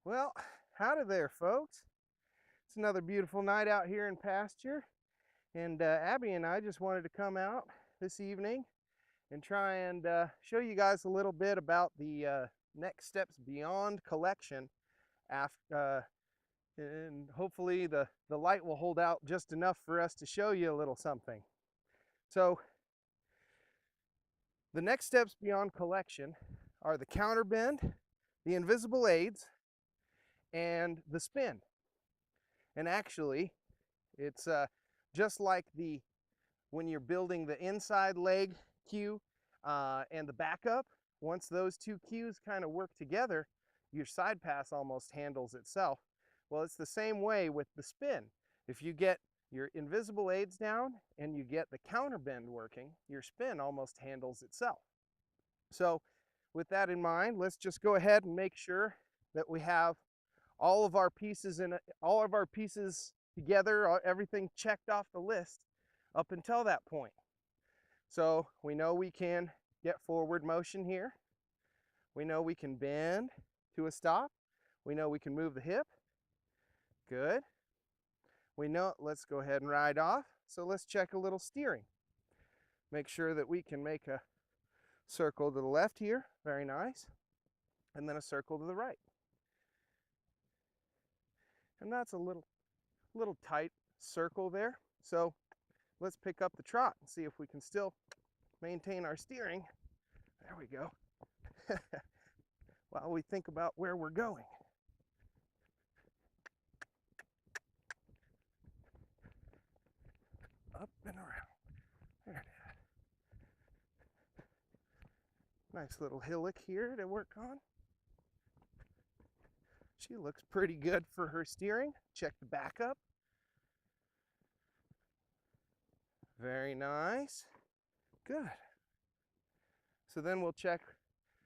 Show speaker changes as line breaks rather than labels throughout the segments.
Well, howdy there, folks. It's another beautiful night out here in pasture, and Abby and I just wanted to come out this evening and try and show you guys a little bit about the next steps beyond collection. After, and hopefully the light will hold out just enough for us to show you a little something. So, the next steps beyond collection are the counterbend, the invisible aids, and the spin. And actually, it's just like when you're building the inside leg cue and the backup. Once those two cues kind of work together, your side pass almost handles itself. Well, it's the same way with the spin. If you get your invisible aids down and you get the counterbend working, your spin almost handles itself. So with that in mind, let's just go ahead and make sure that we have all of our pieces together, everything checked off the list up until that point. So we know we can get forward motion here. We know we can bend to a stop. We know we can move the hip. Good. We know, let's go ahead and ride off. So let's check a little steering. Make sure that we can make a circle to the left here. Very nice. And then a circle to the right. And that's a little tight circle there. So let's pick up the trot and see if we can still maintain our steering. There we go. While we think about where we're going. Up and around. There it is. Nice little hillock here to work on. She looks pretty good for her steering. Check the backup. Very nice. Good. So then we'll check.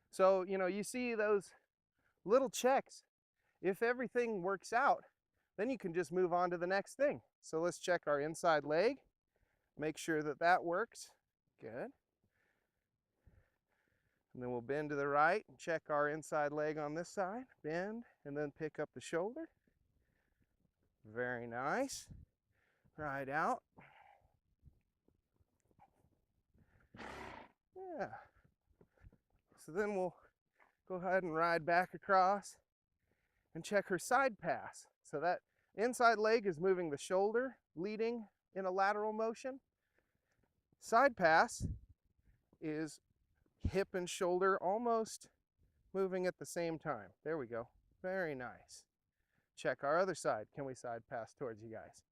So, you see those little checks. If everything works out, then you can just move on to the next thing. So let's check our inside leg. Make sure that that works. Good. And then we'll bend to the right and check our inside leg on this side. Bend and then pick up the shoulder. Very nice. Ride out. Yeah. So then we'll go ahead and ride back across and check her side pass. So that inside leg is moving the shoulder, leading in a lateral motion. Side pass is hip and shoulder almost moving at the same time. There we go. Very nice. Check our other side. Can we side pass towards you guys?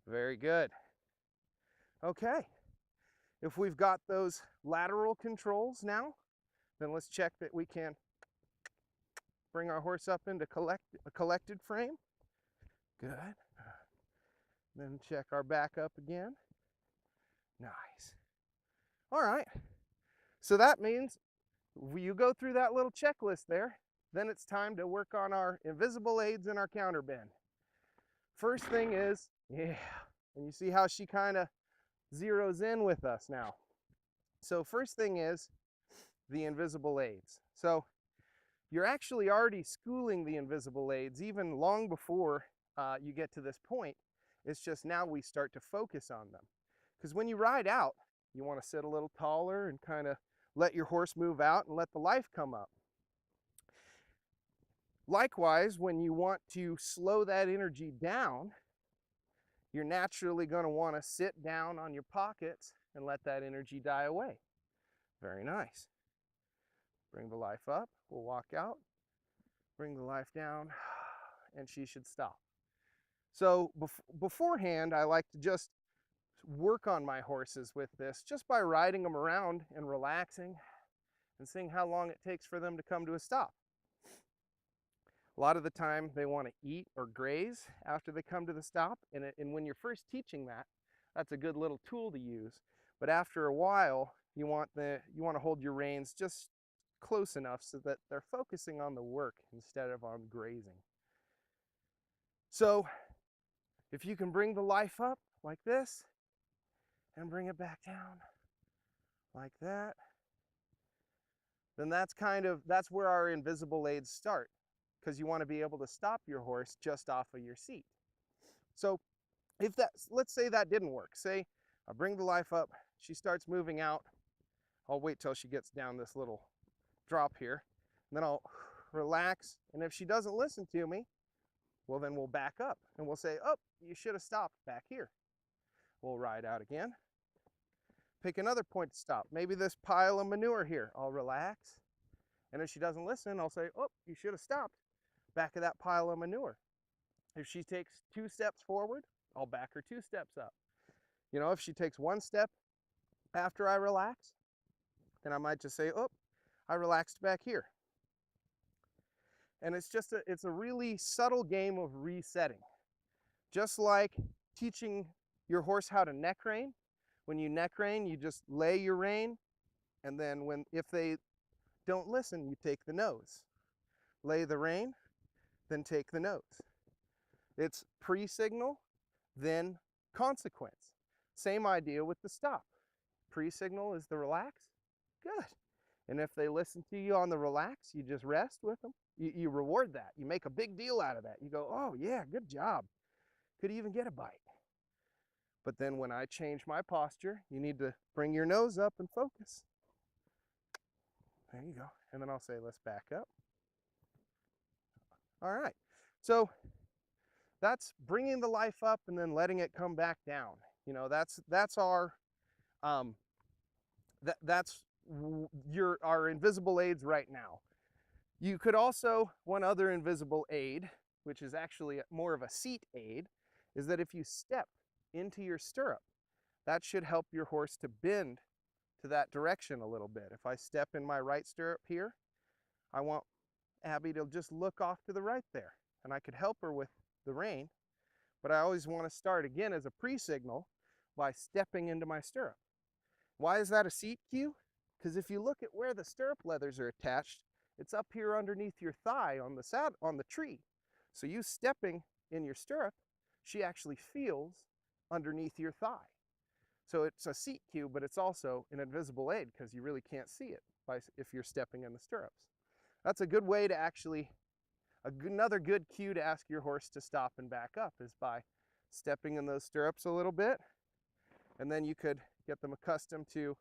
Very good. Okay. If we've got those lateral controls now, then let's check that we can bring our horse up into a collected frame. Good. Then check our back up again. Nice. All right. So that means you go through that little checklist there, then it's time to work on our invisible aids and our counterbend. First thing is, yeah, and you see how she kind of zeroes in with us now. So first thing is the invisible aids. So you're actually already schooling the invisible aids even long before you get to this point. It's just now we start to focus on them. Because when you ride out, you want to sit a little taller and kind of let your horse move out and let the life come up. Likewise, when you want to slow that energy down, you're naturally going to want to sit down on your pockets and let that energy die away. Very nice. Bring the life up. We'll walk out. Bring the life down, and she should stop. So beforehand, I like to just work on my horses with this just by riding them around and relaxing and seeing how long it takes for them to come to a stop. A lot of the time they want to eat or graze after they come to the stop, and when you're first teaching that, that's a good little tool to use. But after a while, you want to hold your reins just close enough so that they're focusing on the work instead of on grazing. So if you can bring the life up like this and bring it back down like that, then that's where our invisible aids start. because you want to be able to stop your horse just off of your seat. So if that, let's say that didn't work. Say I bring the life up, she starts moving out. I'll wait till she gets down this little drop here, and then I'll relax. And if she doesn't listen to me, well, then we'll back up and we'll say, oh, you should have stopped back here. We'll ride out again. Pick another point to stop. Maybe this pile of manure here. I'll relax. And if she doesn't listen, I'll say, oh, you should have stopped back of that pile of manure. If she takes 2 steps forward, I'll back her 2 steps up. You know, if she takes 1 step after I relax, then I might just say, oh, I relaxed back here. And it's a really subtle game of resetting. Just like teaching your horse how to neck rein. When you neck rein, you just lay your rein, and then if they don't listen, you take the nose. Lay the rein, then take the nose. It's pre-signal, then consequence. Same idea with the stop. Pre-signal is the relax. Good. And if they listen to you on the relax, you just rest with them. You reward that. You make a big deal out of that. You go, oh yeah, good job. Could even get a bite. But then when I change my posture, you need to bring your nose up and focus. There you go. And then I'll say, let's back up. All right. So that's bringing the life up and then letting it come back down. You know, that's our our invisible aids right now. You could also, one other invisible aid, which is actually more of a seat aid, is that if you step into your stirrup, that should help your horse to bend to that direction a little bit. If I step in my right stirrup here, I want Abby to just look off to the right there, and I could help her with the rein, but I always want to start again as a pre-signal by stepping into my stirrup. Why is that a seat cue? Because if you look at where the stirrup leathers are attached, it's up here underneath your thigh on the tree. So you stepping in your stirrup, she actually feels underneath your thigh. So it's a seat cue, but it's also an invisible aid because you really can't see it if you're stepping in the stirrups. That's a good way to actually, another good cue to ask your horse to stop and back up is by stepping in those stirrups a little bit. And then you could get them accustomed to,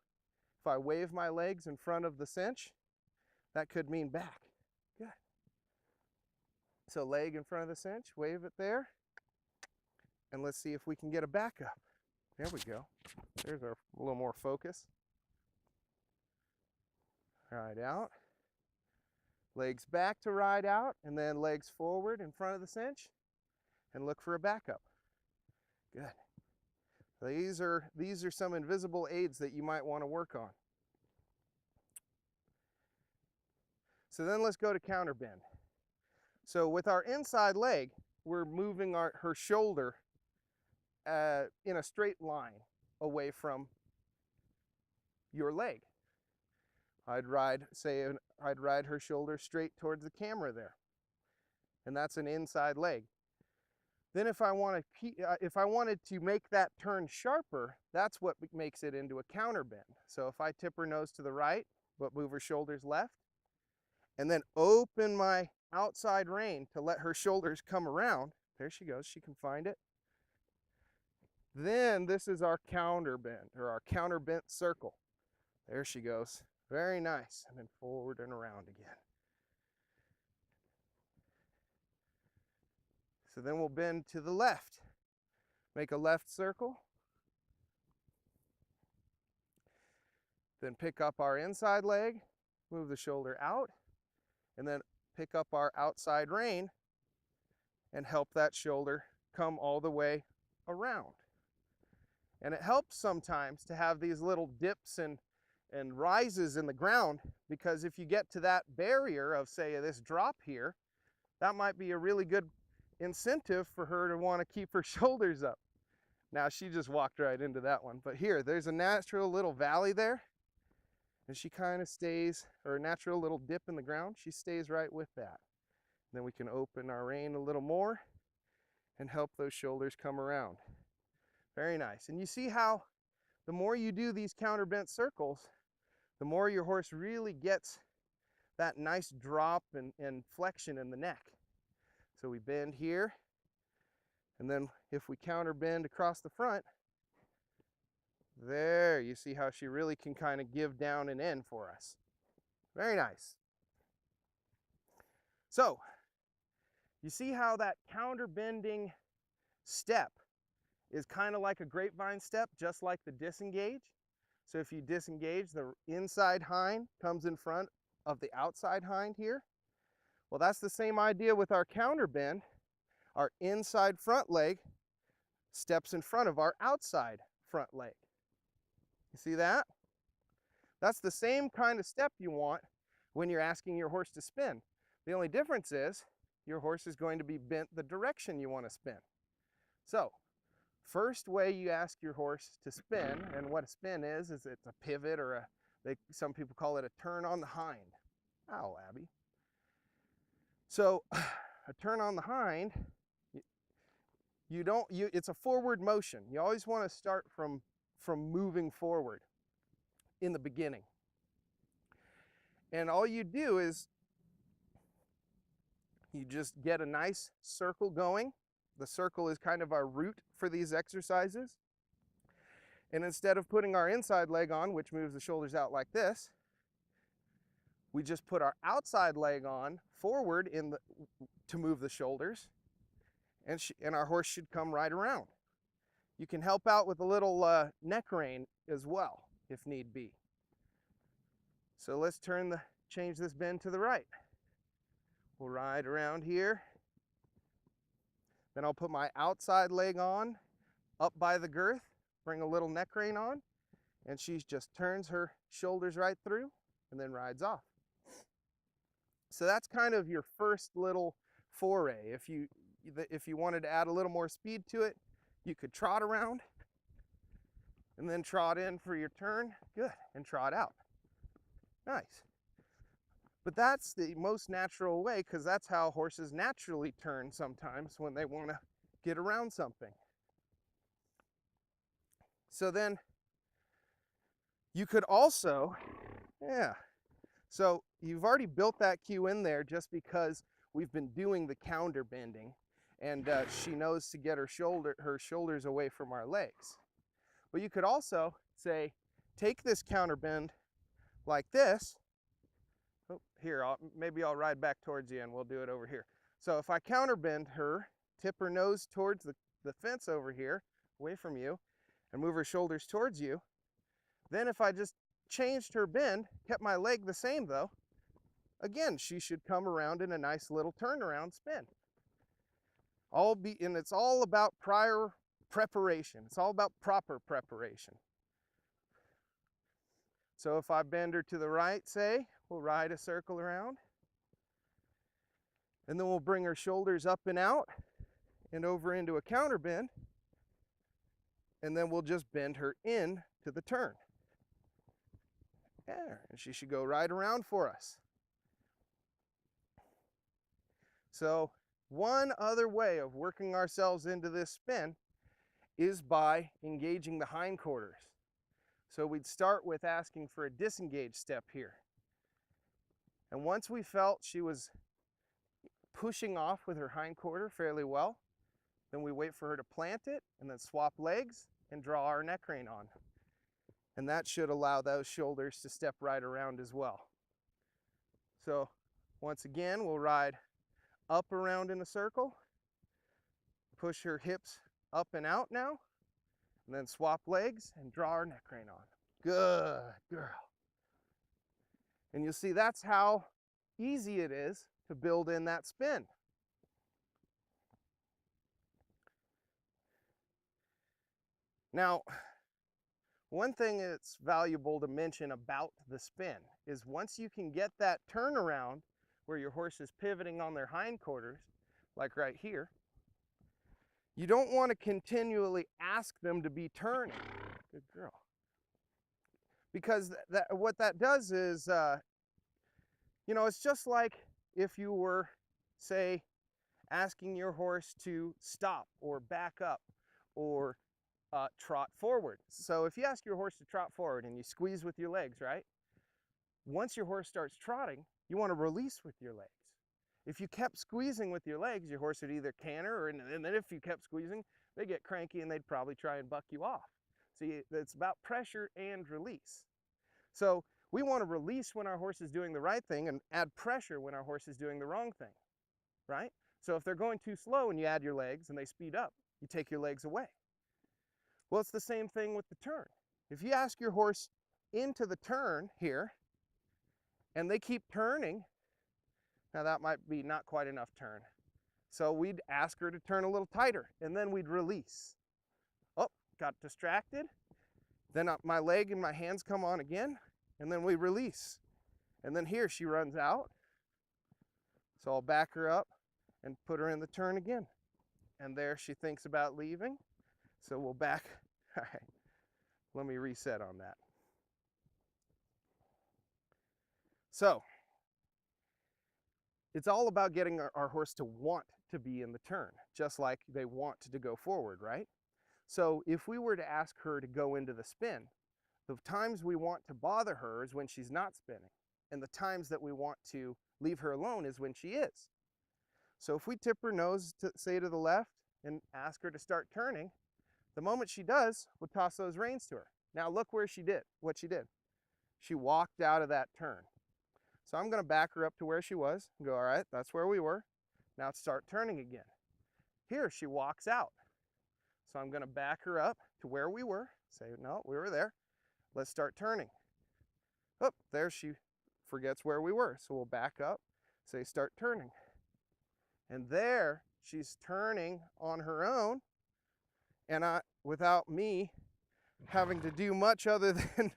if I wave my legs in front of the cinch, that could mean back. Good. So leg in front of the cinch, wave it there. And let's see if we can get a back up. There we go. There's our a little more focus. Ride out. Legs back to ride out, and then legs forward in front of the cinch, and look for a backup. Good. These are some invisible aids that you might want to work on. So then let's go to counterbend. So with our inside leg, we're moving her shoulder in a straight line away from your leg. I'd ride her shoulder straight towards the camera there. And that's an inside leg. Then if I wanted to make that turn sharper, that's what makes it into a counterbend. So if I tip her nose to the right, but move her shoulders left, and then open my outside rein to let her shoulders come around, there she goes, she can find it. Then this is our counterbend, or our counterbent circle. There she goes. Very nice. And then forward and around again. So then we'll bend to the left. Make a left circle. Then pick up our inside leg, move the shoulder out, and then pick up our outside rein and help that shoulder come all the way around. And it helps sometimes to have these little dips and rises in the ground, because if you get to that barrier of, say, this drop here, that might be a really good incentive for her to want to keep her shoulders up. Now she just walked right into that one, but here, there's a natural little valley there, and she kind of stays, or a natural little dip in the ground, she stays right with that. And then we can open our rein a little more and help those shoulders come around. Very nice. And you see how the more you do these counterbent circles, the more your horse really gets that nice drop and flexion in the neck. So we bend here, and then if we counter bend across the front, there, you see how she really can kind of give down and in for us. Very nice. So, you see how that counter bending step is kind of like a grapevine step, just like the disengage. So if you disengage, the inside hind comes in front of the outside hind here. Well, that's the same idea with our counter bend. Our inside front leg steps in front of our outside front leg. You see that? That's the same kind of step you want when you're asking your horse to spin. The only difference is your horse is going to be bent the direction you want to spin. So, first way you ask your horse to spin, and what a spin is it's a pivot, or some people call it a turn on the hind. Ow, Abby. So, a turn on the hind, it's a forward motion. You always want to start from moving forward in the beginning. And all you do is you just get a nice circle going. The circle is kind of our root for these exercises. And instead of putting our inside leg on, which moves the shoulders out like this, we just put our outside leg on forward to move the shoulders, and our horse should come right around. You can help out with a little neck rein as well, if need be. So let's change this bend to the right. We'll ride around here. Then I'll put my outside leg on, up by the girth, bring a little neck rein on, and she just turns her shoulders right through and then rides off. So that's kind of your first little foray. If you wanted to add a little more speed to it, you could trot around and then trot in for your turn. Good. And trot out. Nice. But that's the most natural way, because that's how horses naturally turn sometimes when they want to get around something. So then you could also, so you've already built that cue in there just because we've been doing the counter bending, and she knows to get her shoulders away from our legs. But you could also say, take this counter bend like this. Oh, here, maybe I'll ride back towards you and we'll do it over here. So if I counter bend her, tip her nose towards the fence over here, away from you, and move her shoulders towards you, then if I just changed her bend, kept my leg the same though, again, she should come around in a nice little turnaround spin. And it's all about prior preparation. It's all about proper preparation. So if I bend her to the right, say, we'll ride a circle around. And then we'll bring her shoulders up and out and over into a counter bend. And then we'll just bend her in to the turn. There, and she should go right around for us. So one other way of working ourselves into this spin is by engaging the hindquarters. So we'd start with asking for a disengage step here. And once we felt she was pushing off with her hindquarter fairly well, then we wait for her to plant it and then swap legs and draw our neck rein on. And that should allow those shoulders to step right around as well. So once again, we'll ride up around in a circle, push her hips up and out now, and then swap legs and draw our neck rein on. Good girl. And you'll see that's how easy it is to build in that spin. Now, one thing that's valuable to mention about the spin is once you can get that turnaround where your horse is pivoting on their hindquarters, like right here, you don't want to continually ask them to be turning. Good girl. Because what that does is, it's just like if you were, say, asking your horse to stop or back up or trot forward. So if you ask your horse to trot forward and you squeeze with your legs, right? Once your horse starts trotting, you want to release with your legs. If you kept squeezing with your legs, your horse would either canter, and then if you kept squeezing, they get cranky and they'd probably try and buck you off. See, it's about pressure and release. So we want to release when our horse is doing the right thing and add pressure when our horse is doing the wrong thing, right? So if they're going too slow and you add your legs and they speed up, you take your legs away. Well, it's the same thing with the turn. If you ask your horse into the turn here and they keep turning, now that might be not quite enough turn. So we'd ask her to turn a little tighter and then we'd release. Oh, got distracted. Then my leg and my hands come on again and then we release. And then here she runs out. So I'll back her up and put her in the turn again. And there she thinks about leaving. So we'll back. All right, let me reset on that. So it's all about getting our horse to want to be in the turn, just like they want to go forward, right? So if we were to ask her to go into the spin, the times we want to bother her is when she's not spinning, and the times that we want to leave her alone is when she is. So if we tip her nose, say to the left, and ask her to start turning, the moment she does, we'll toss those reins to her. Now look what she did. She walked out of that turn. So I'm going to back her up to where she was and go, all right, that's where we were. Now start turning again. Here she walks out. So I'm going to back her up to where we were. Say, no, we were there. Let's start turning. Oh, there she forgets where we were. So we'll back up, say start turning. And there she's turning on her own, and without me having to do much other than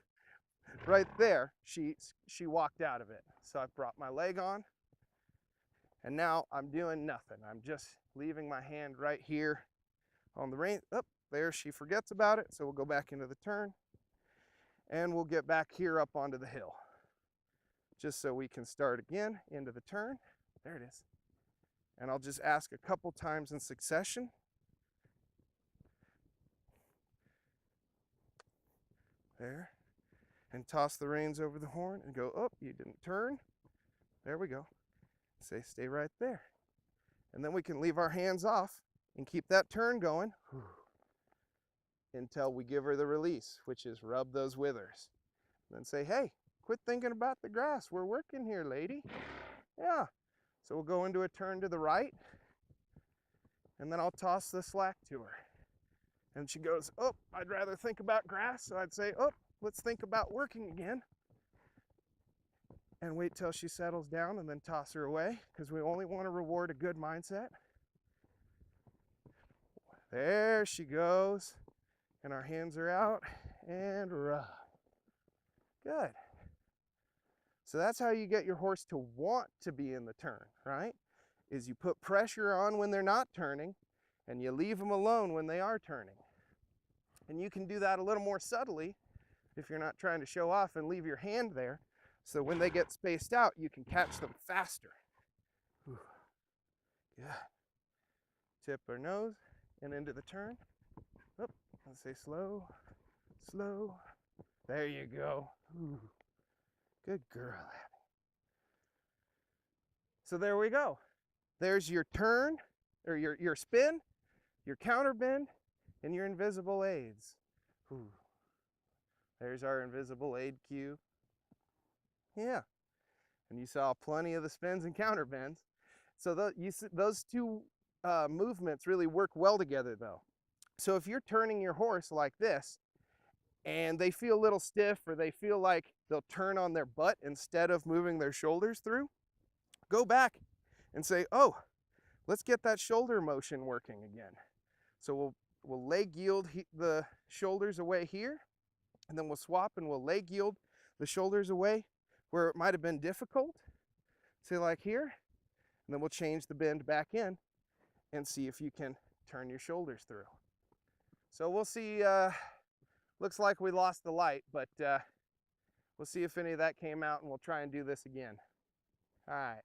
right there, she walked out of it. So I brought my leg on, and now I'm doing nothing. I'm just leaving my hand right here on the rein. Up there, she forgets about it. So we'll go back into the turn, and we'll get back here up onto the hill, just so we can start again into the turn. There it is. And I'll just ask a couple times in succession. There. And toss the reins over the horn and go, oh, you didn't turn. There we go. Say, stay right there. And then we can leave our hands off and keep that turn going until we give her the release, which is rub those withers. Then say, hey, quit thinking about the grass. We're working here, lady. Yeah. So we'll go into a turn to the right, and then I'll toss the slack to her. And she goes, oh, I'd rather think about grass. So I'd say, oh, let's think about working again. And wait till she settles down and then toss her away, because we only want to reward a good mindset. There she goes. And our hands are out and rub. Good. So that's how you get your horse to want to be in the turn, right? Is you put pressure on when they're not turning, and you leave them alone when they are turning. And you can do that a little more subtly if you're not trying to show off and leave your hand there. So when they get spaced out, you can catch them faster. Whew. Good. Tip her nose and into the turn. Oh, let's say slow, slow. There you go. Ooh. Good girl, Abby. So there we go. There's your turn, or your spin, your counterbend, and your invisible aids. Ooh. There's our invisible aid cue. Yeah. And you saw plenty of the spins and counterbends. So those two movements really work well together, though. So if you're turning your horse like this, and they feel a little stiff, or they feel like they'll turn on their butt instead of moving their shoulders through, go back and say, oh, let's get that shoulder motion working again. So we'll leg yield the shoulders away here, and then we'll swap and we'll leg yield the shoulders away where it might have been difficult, say like here, and then we'll change the bend back in and see if you can turn your shoulders through. So we'll see. Looks like we lost the light, but we'll see if any of that came out, and we'll try and do this again. All right.